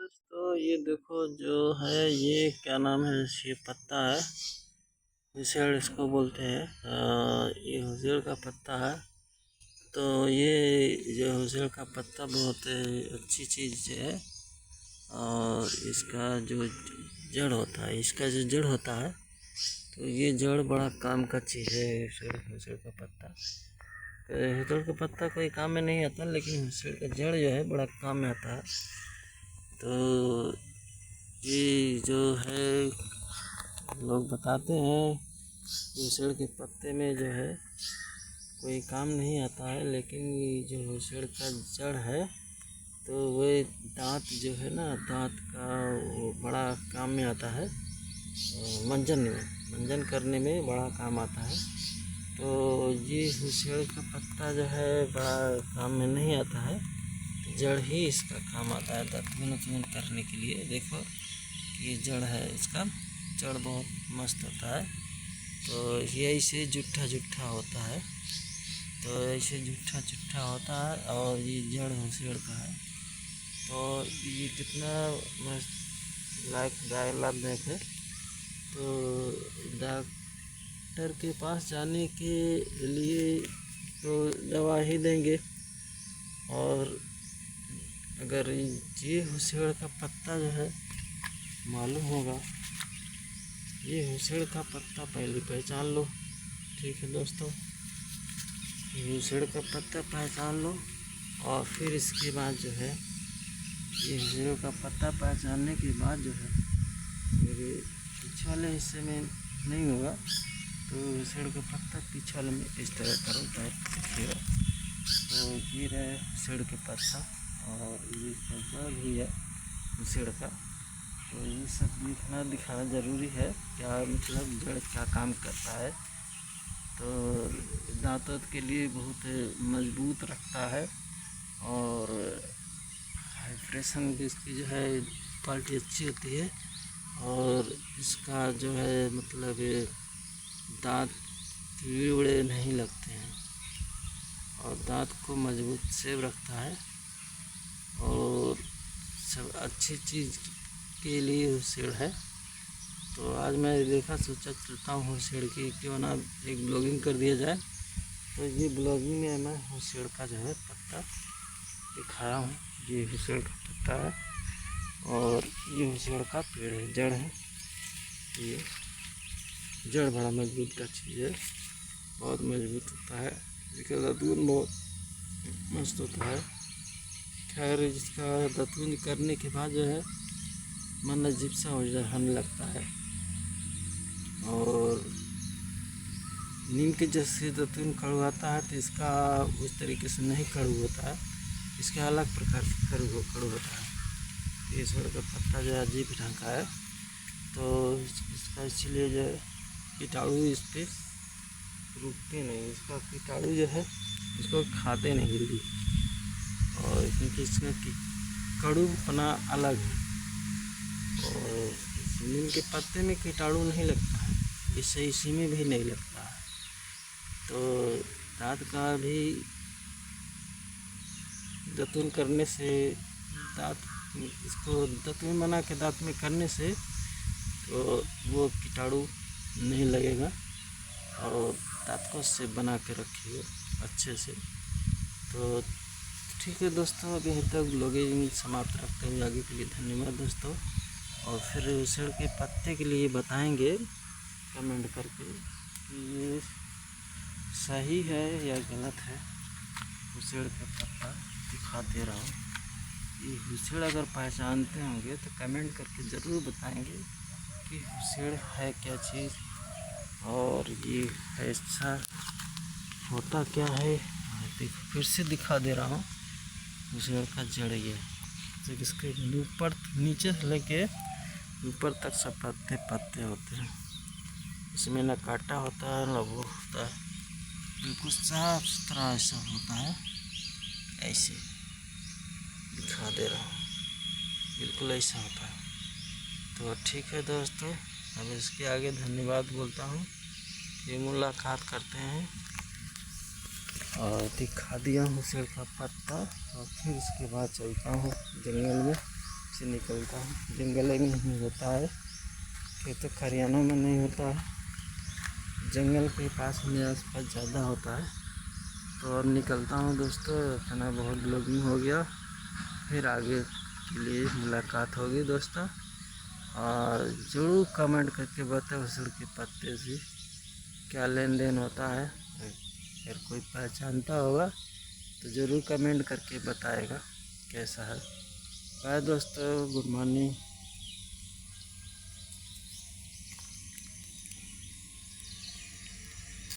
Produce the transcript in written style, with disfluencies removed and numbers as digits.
दोस्तों ये देखो जो है ये क्या नाम है, ये पत्ता है। हुसेड़ इसको बोलते हैं। ये हुसेड़ का पत्ता है। तो ये जो हुसेड़ का पत्ता बहुत अच्छी चीज़ है। और इसका जो जड़ होता है, इसका जो जड़ होता है, तो ये जड़ बड़ा काम का चीज़ है। हुसेड़ का पत्ता, हुसेड़ का पत्ता कोई काम में नहीं आता, लेकिन हुसेड़ का जड़ जो है बड़ा काम में आता है। तो ये जो है लोग बताते हैं हुसेड़ के पत्ते में जो है कोई काम नहीं आता है, लेकिन ये जो हुसेड़ का जड़ है तो वह दांत जो है ना, दांत का वो बड़ा काम में आता है। मंजन करने में बड़ा काम आता है। तो ये हुसेड़ का पत्ता जो है बड़ा काम में नहीं आता है, जड़ ही इसका काम आता है दातून करने के लिए। देखो ये जड़ है, इसका जड़ बहुत मस्त होता है। तो ये ऐसे जुट्ठा जुट्ठा होता है, तो ऐसे जुट्ठा जुट्ठा होता है। और ये जड़ हुसेड़ का है। तो ये कितना मस्त लाभदायक है। तो डॉक्टर के पास जाने के लिए तो दवा ही देंगे। और अगर ये हुसेड़ का पत्ता जो है मालूम होगा, ये हुसेड़ का पत्ता पहले पहचान लो। ठीक है दोस्तों, हुसेड़ का पत्ता पहचान लो। और फिर इसके बाद जो है ये हुसेड़ का पत्ता पहचानने के बाद जो है मेरे पीछे वाले हिस्से में नहीं होगा, तो हुसेड़ का पत्ता पीछे वाले में इस तरह करो, देखिएगा। तो ये रहे हुसेड़ के पत्ता, और ये जड़ भी है हुसेड़ का। तो ये सब दिखाना ज़रूरी है, क्या मतलब जड़ क्या काम करता है। तो दांतों के लिए बहुत मजबूत रखता है। और हाइड्रेशन भी इसकी जो है क्वालिटी अच्छी होती है। और इसका जो है मतलब दांत कीड़े नहीं लगते हैं, और दांत को मजबूत सेव रखता है। और सब अच्छी चीज़ के लिए हुसेड़ है। तो आज मैं देखा, सोचा चलता हूँ हुसेड़ की, क्यों ना एक ब्लॉगिंग कर दिया जाए। तो ये ब्लॉगिंग में मैं हुसेड़ का जो है पत्ता दिखाया हूँ। ये हुसेड़ का पत्ता है, और ये हुसेड़ का पेड़ है, जड़ है। ये जड़ बड़ा मजबूत का चीज़ है, बहुत मजबूत होता है। इसका दातून बहुत मस्त होता है। खैर इसका दातून करने के बाद जो है मन अजीब सा होने लगता है। और नीम के जैसे दातून कड़वाता है, तो इसका उस तरीके से नहीं कड़ू होता है, इसका अलग प्रकार से कड़ू होता है। ये हुसेड़ का पत्ता जो है अजीब ढंग का है। तो इसका इसलिए जो है कीटाणु इस पर रुकते नहीं, इसका कीटाणु जो है इसको खाते नहीं जल्दी। और क्योंकि इसका कड़ूपना अलग है। और नीम के पत्ते में कीटाणु नहीं लगता है, इससे इसी में भी नहीं लगता है। तो दांत का भी दातून करने से, दांत इसको दातून बना के दांत में करने से तो वो कीटाणु नहीं लगेगा, और दांत को सेफ बना के रखिएगा अच्छे से। तो ठीक है दोस्तों, अभी यहीं तक ब्लॉगिंग समाप्त रखते हुए आगे के लिए धन्यवाद दोस्तों। और फिर हुसेड़ के पत्ते के लिए बताएंगे कमेंट करके कि ये सही है या गलत है। हुसेड़ का पत्ता दिखा दे रहा हूँ। ये हुसेड़ अगर पहचानते होंगे तो कमेंट करके ज़रूर बताएंगे कि हुसेड़ है क्या चीज़, और ये ऐसा होता क्या है। देखो फिर से दिखा दे रहा हूँ, हुसेड़ का जड़ ये तो इसके ऊपर नीचे से लेके ऊपर तक सब पत्ते पत्ते होते हैं। इसमें न कांटा होता है न वो होता है, बिल्कुल साफ सुथरा ऐसा होता है। ऐसे दिखा दे रहा हूँ, बिल्कुल ऐसा होता है। तो ठीक है दोस्तों, अब इसके आगे धन्यवाद बोलता हूँ। ये मुलाकात करते हैं। और दिखा दिया हुसेड़ का पत्ता, और फिर इसके बाद चलता हूँ जंगल में से निकलता है। जंगल में नहीं होता है, खेतों खरियानों में नहीं होता है, जंगल के पास में आसपास ज़्यादा होता है। तो अब निकलता हूँ दोस्तों, इतना बहुत ब्लॉगिंग हो गया, फिर आगे के लिए मुलाकात होगी दोस्तों। और ज़रूर कमेंट करके बताओ मसूर के पत्ते से क्या लेन देन होता है। अगर कोई पहचानता होगा तो ज़रूर कमेंट करके बताएगा कैसा है। बाय दोस्तों, गुड मॉर्निंग।